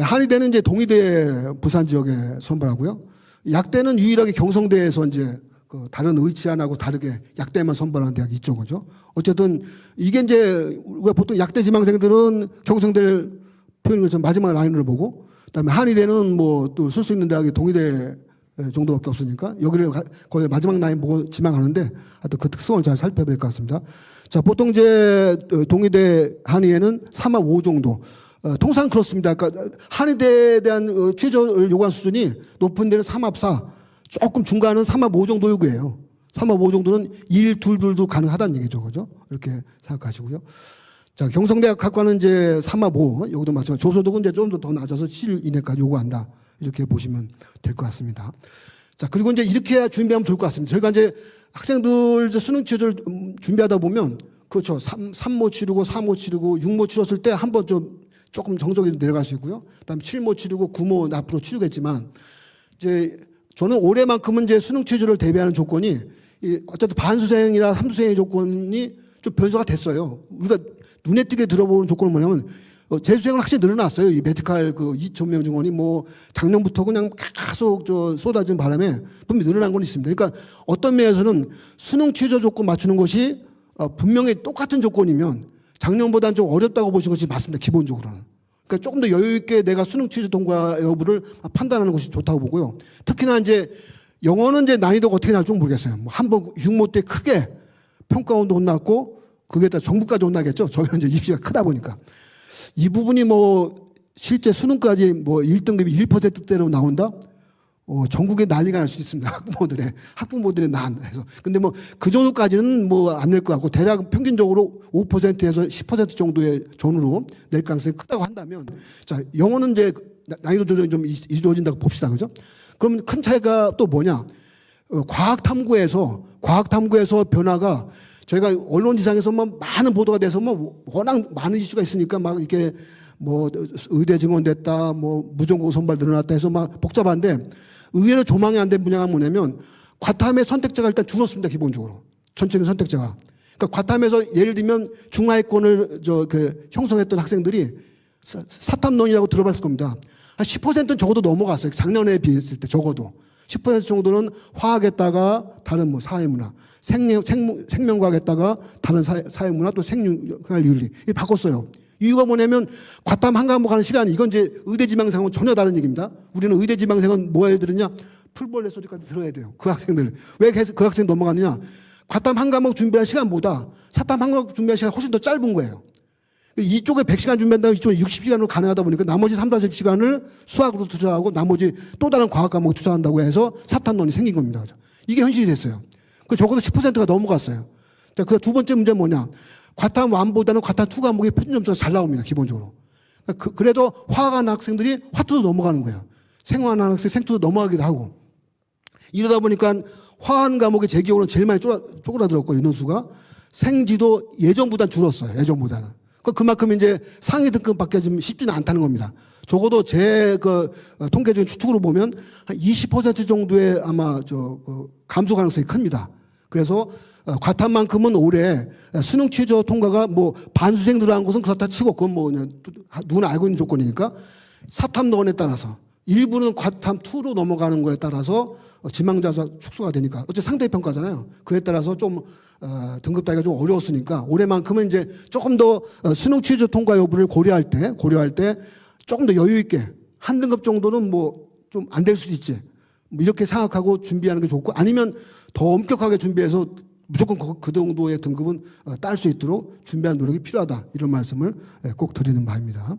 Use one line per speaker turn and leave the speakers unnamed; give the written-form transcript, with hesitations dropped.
한의대는 이제 동의대 부산 지역에 선발하고요. 약대는 유일하게 경성대에서 이제 그 다른 의치안하고 다르게 약대만 선발하는 대학이 이쪽이죠. 어쨌든 이게 이제 우리가 보통 약대 지망생들은 경성대를 표현해서 마지막 라인으로 보고, 그다음에 한의대는 뭐 또 쓸 수 있는 대학이 동의대 정도밖에 없으니까 여기를 거의 마지막 라인 보고 지망하는데 하여튼 그 특성을 잘 살펴야 될 것 같습니다. 자, 보통 이제 동의대 한의에는 3합 5 정도. 통상 그렇습니다. 그러니까 한의대에 대한 취저를 요구한 수준이 높은 데는 3합 4, 조금 중간은 3합 5 정도 요구해요. 3합 5 정도는 1, 2, 2도 가능하다는 얘기죠. 그죠? 이렇게 생각하시고요. 자, 경성대학 학과는 이제 3합 5, 여기도 마찬가지. 조소득은 이제 좀 더 낮아서 7 이내까지 요구한다. 이렇게 보시면 될 것 같습니다. 자, 그리고 이제 이렇게 해야 준비하면 좋을 것 같습니다. 저희가 이제 학생들 수능 취저를 준비하다 보면 그렇죠. 3모 치르고 4모 치르고 6모 치렀을 때 한번 조금 정적이 내려갈 수 있고요. 그다음에 7모 치르고 9모 앞으로 치르겠지만 이제 저는 올해만큼은 이제 수능 취저를 대비하는 조건이 어쨌든 반수생이나 삼수생의 조건이 좀 변수가 됐어요. 우리가 눈에 띄게 들어보는 조건은 뭐냐면 재수생은 확실히 늘어났어요. 이 메디칼 그 2,000명 증원이 뭐 작년부터 그냥 계속 쏟아진 바람에 분명히 늘어난 건 있습니다. 그러니까 어떤 면에서는 수능 취저 조건 맞추는 것이 분명히 똑같은 조건이면 작년보다는 좀 어렵다고 보시는 것이 맞습니다. 기본적으로는. 그러니까 조금 더 여유 있게 내가 수능 취저 통과 여부를 판단하는 것이 좋다고 보고요. 특히나 이제 영어는 이제 난이도가 어떻게 나올지 모르겠어요. 뭐 한번 6모 때 크게 평가원도 혼났고 그게 다 정부까지 혼나겠죠. 저희는 이제 입시가 크다 보니까. 이 부분이 뭐 실제 수능까지 뭐 1등급이 1%대로 나온다? 전국에 난리가 날 수 있습니다. 학부모들의 난. 그래서. 근데 뭐 그 정도까지는 뭐 안 낼 것 같고 대략 평균적으로 5%에서 10% 정도의 전후로 낼 가능성이 크다고 한다면 자, 영어는 이제 난이도 조정이 좀 이루어진다고 봅시다. 그죠? 그럼 큰 차이가 또 뭐냐? 과학 탐구에서 변화가 저희가 언론지상에서만 많은 보도가 돼서 뭐 워낙 많은 이슈가 있으니까 막 이렇게 뭐 의대 증원됐다, 뭐 무전고 선발 늘어났다 해서 막 복잡한데 의외로 조망이 안 된 분야가 뭐냐면 과탐의 선택자가 일단 줄었습니다. 기본적으로 전체적인 선택자가. 그러니까 과탐에서 예를 들면 중하위권을 형성했던 학생들이 사탐론이라고 들어봤을 겁니다. 한 10%는 적어도 넘어갔어요. 작년에 비했을 때 적어도 10% 정도는 화학에다가 다른 뭐 사회문화, 생명과학에다가 다른 사회문화 또 생활윤리 바꿨어요. 이유가 뭐냐면 과탐 한 과목 하는 시간이 이건 이제 의대 지망생은 전혀 다른 얘기입니다. 우리는 의대 지망생은 뭐 해야 되느냐? 풀벌레 소리까지 들어야 돼요. 그 학생들. 왜 그 학생 넘어갔느냐? 과탐 한 과목 준비하는 시간보다 사탐 한 과목 준비하는 시간이 훨씬 더 짧은 거예요. 이쪽에 100시간 준비한다면 이쪽에 60시간으로 가능하다 보니까 나머지 3, 40시간을 수학으로 투자하고 나머지 또 다른 과학 과목 투자한다고 해서 사탐론이 생긴 겁니다. 이게 현실이 됐어요. 적어도 10%가 넘어갔어요. 자, 그 두 번째 문제는 뭐냐? 과탐 1보다는 과탐 2 과목의 표준 점수가 잘 나옵니다. 기본적으로. 그래도 화학하는 학생들이 화투도 넘어가는 거예요. 생화하는 학생 생투도 넘어가기도 하고. 이러다 보니까 화학 과목의 재기호는 제일 많이 쪼그라들었고 인원수가 생지도 예전보다 줄었어요. 예전보다는. 그만큼 이제 상위 등급 받기가 좀 쉽지는 않다는 겁니다. 적어도 제 통계적인 추측으로 보면 한 20% 정도의 아마 감소 가능성이 큽니다. 그래서 과탐만큼은 올해 수능 취저 통과가 뭐 반수생 들어간 것은 그렇다 치고 그건 뭐 누구나 알고 있는 조건이니까 사탐론에 따라서 일부는 과탐 2로 넘어가는 거에 따라서 지망자 축소가 되니까 어째 상대평가잖아요. 그에 따라서 좀 등급 따기가 좀 어려웠으니까 올해만큼은 이제 조금 더 수능 취저 통과 여부를 고려할 때 조금 더 여유 있게 한 등급 정도는 뭐 좀 안 될 수도 있지. 뭐 이렇게 생각하고 준비하는 게 좋고 아니면 더 엄격하게 준비해서 무조건 그 정도의 등급은 딸 수 있도록 준비하는 노력이 필요하다. 이런 말씀을 꼭 드리는 바입니다.